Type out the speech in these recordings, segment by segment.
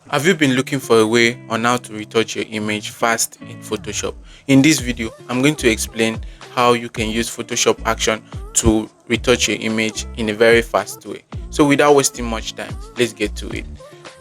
Have you been looking for a way on how to retouch your image fast in Photoshop? In this video, I'm going to explain how you can use Photoshop action to retouch your image in a very fast way. So without wasting much time, let's get to it.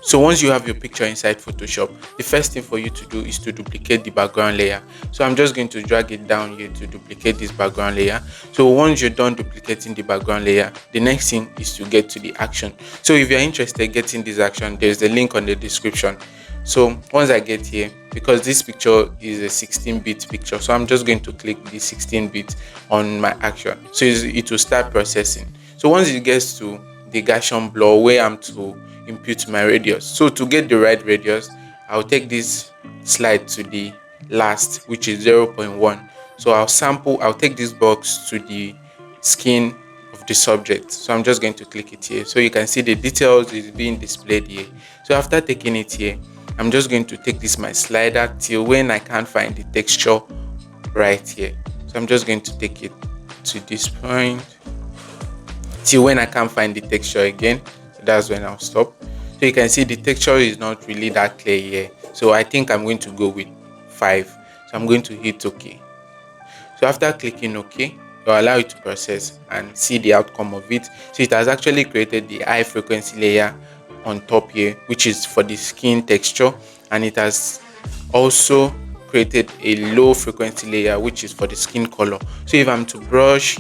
So once you have your picture inside Photoshop, the first thing for you to do is to duplicate the background layer. So I'm just going to drag it down here to duplicate this background layer. So once you're done duplicating the background layer, the next thing is to get to the action. So if you're interested in getting this action, there's the link on the description. So once I get here, because this picture is a 16-bit picture, so I'm just going to click the 16-bit on my action. So it will start processing. So once it gets to the Gaussian blur where I'm to input my radius. So to get the right radius, I'll take this slide to the last, which is 0.1. So I'll take this box to the skin of the subject. So I'm just going to click it here. So you can see the details is being displayed here. So after taking it here, I'm just going to take this my slider till when I can't find the texture right here. So I'm just going to take it to this point till when I can't find the texture again. So that's when I'll stop. So you can see the texture is not really that clear here. So I think I'm going to go with 5. So I'm going to hit OK. So after clicking OK, it will allow it to process and see the outcome of it. So it has actually created the high frequency layer on top here, which is for the skin texture, and it has also created a low frequency layer which is for the skin color. So if I'm to brush,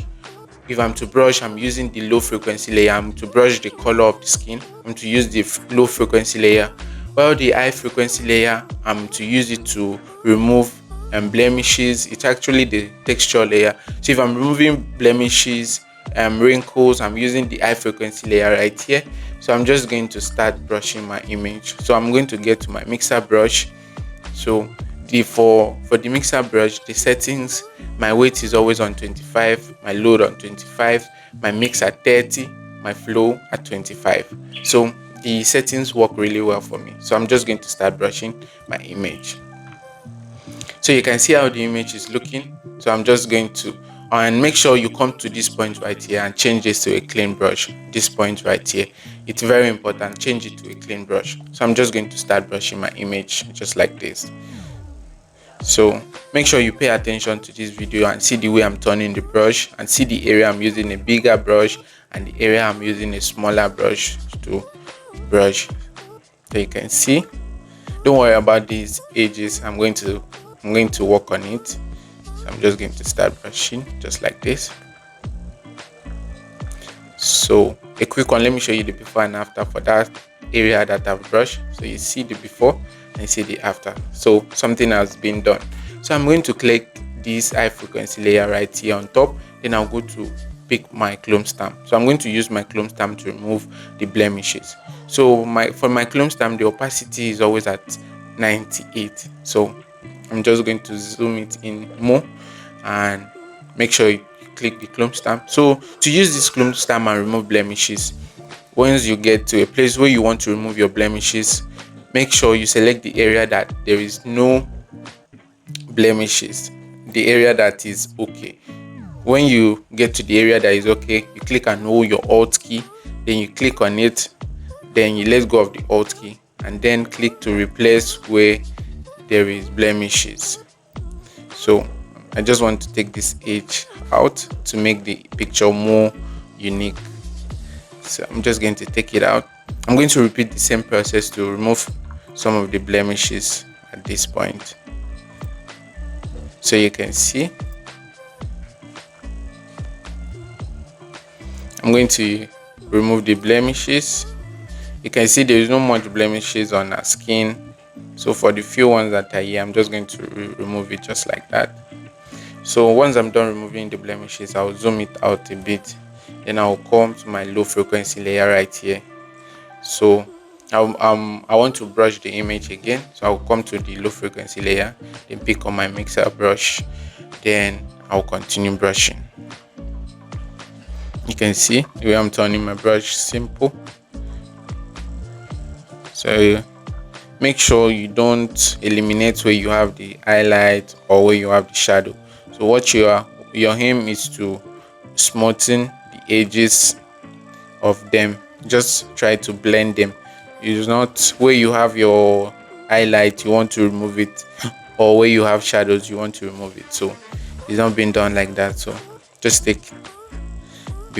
I'm using the low frequency layer. I'm to brush the color of the skin, I'm to use the low frequency layer, while the high frequency layer, I'm to use it to remove blemishes. It's actually the texture layer. So if I'm removing blemishes, wrinkles, I'm using the high frequency layer right here. So I'm just going to start brushing my image. So I'm going to get to my mixer brush. So for the mixer brush, the settings, my weight is always on 25, my load on 25, my mix at 30, my flow at 25. So the settings work really well for me. So I'm just going to start brushing my image. So you can see how the image is looking. So I'm just going to and make sure you come to this point right here and change this to a clean brush. This point right here, it's very important. Change it to a clean brush. So I'm just going to start brushing my image just like this. So make sure you pay attention to this video and see the way I'm turning the brush, and see the area I'm using a bigger brush and the area I'm using a smaller brush to brush. So you can see, don't worry about these edges. I'm going to work on it. So I'm just going to start brushing just like this. So a quick one, let me show you the before and after for that area that I've brushed. So you see the before and you see the after. So something has been done. So I'm going to click this high frequency layer right here on top. Then I'll go to pick my clone stamp. So I'm going to use my clone stamp to remove the blemishes. So for my clone stamp, the opacity is always at 98. So I'm just going to zoom it in more and make sure you click the clone stamp. So to use this clone stamp and remove blemishes, once you get to a place where you want to remove your blemishes, make sure you select the area that there is no blemishes, the area that is okay. When you get to the area that is okay, you click and hold your alt key, then you click on it, then you let go of the alt key and then click to replace where there is blemishes. So I just want to take this edge out to make the picture more unique. So I'm just going to take it out. I'm going to repeat the same process to remove some of the blemishes at this point. So you can see I'm going to remove the blemishes. You can see there is not much blemishes on our skin. So for the few ones that are here, I'm just going to remove it just like that. So once I'm done removing the blemishes, I'll zoom it out a bit. Then I'll come to my low frequency layer right here. So I want to brush the image again. So I'll come to the low frequency layer, then pick up my mixer brush. Then I'll continue brushing. You can see the way I'm turning my brush, simple. So make sure you don't eliminate where you have the highlight or where you have the shadow. So what your aim is to smoothen the edges of them. Just try to blend them. It's not where you have your highlight, you want to remove it, or where you have shadows, you want to remove it. So it's not being done like that. So just be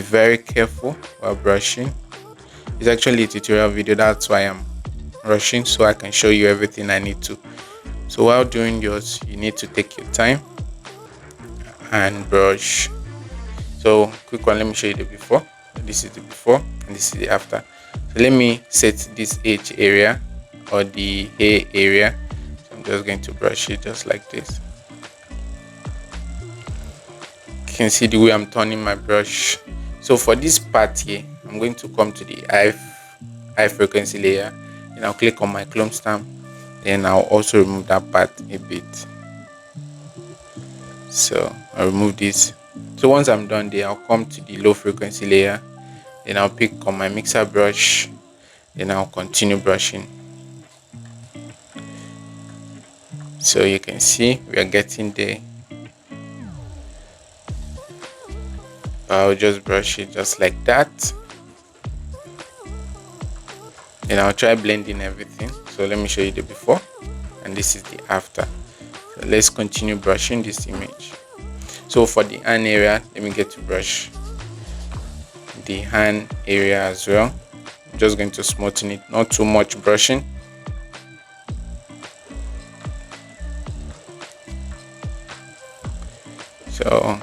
very careful while brushing. It's actually a tutorial video, that's why I'm rushing, so I can show you everything I need to. So while doing yours, you need to take your time and brush. So quick one, let me show you the before. This is the before and this is the after. So let me set this edge area or the hair area. So I'm just going to brush it just like this. You can see the way I'm turning my brush. So for this part here, I'm going to come to the high frequency layer, and I'll click on my clone stamp. Then I'll also remove that part a bit. So I'll remove this. So once I'm done there, I'll come to the low frequency layer. Then I'll pick on my mixer brush. Then I'll continue brushing. So you can see we are getting there. I'll just brush it just like that. Then I'll try blending everything. So let me show you the before, and this is the after. So let's continue brushing this image. So for the hand area, let me get to brush the hand area as well. I'm just going to smoothen it, not too much brushing. So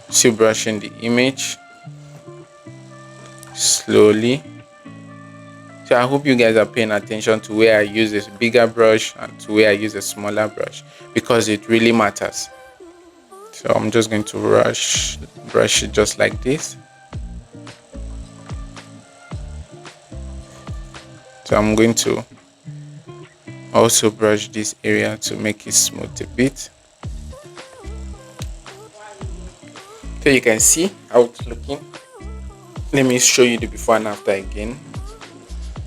still brushing the image slowly. So I hope you guys are paying attention to where I use this bigger brush and to where I use a smaller brush, because it really matters. So I'm just going to brush it just like this. So I'm going to also brush this area to make it smooth a bit. So you can see how it's looking. Let me show you the before and after again.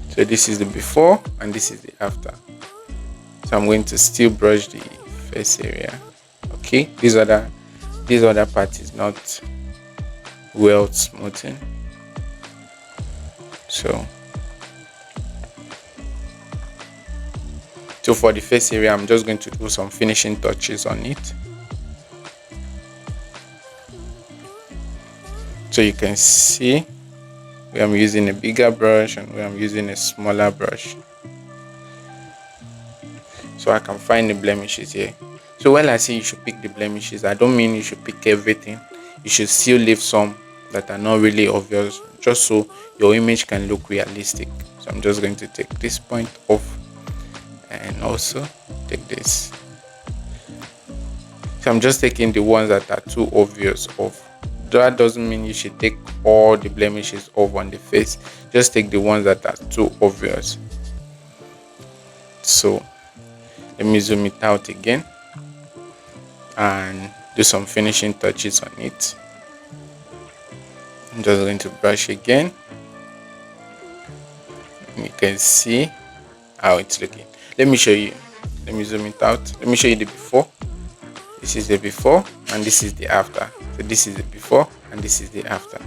So this is the before and this is the after. So I'm going to still brush the face area. Okay, this other part is not well smoothen. So for the face area, I'm just going to do some finishing touches on it. So you can see where I'm using a bigger brush and where I'm using a smaller brush, so I can find the blemishes here. So when I say you should pick the blemishes, I don't mean you should pick everything. You should still leave some that are not really obvious, just so your image can look realistic. So I'm just going to take this point off and also take this. So I'm just taking the ones that are too obvious off. That doesn't mean you should take all the blemishes off on the face. Just take the ones that are too obvious. So let me zoom it out again and do some finishing touches on it. I'm just going to brush again. You can see how it's looking. Let me show you. Let me zoom it out. Let me show you the before. This is the before and this is the after. So this is the before and this is the after.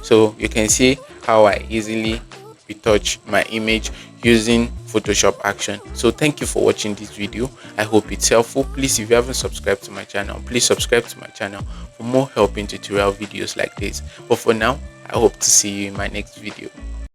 So you can see how I easily retouch my image using Photoshop action. So thank you for watching this video. I hope it's helpful. Please, if you haven't subscribed to my channel, please subscribe to my channel for more helping tutorial videos like this. But for now, I hope to see you in my next video.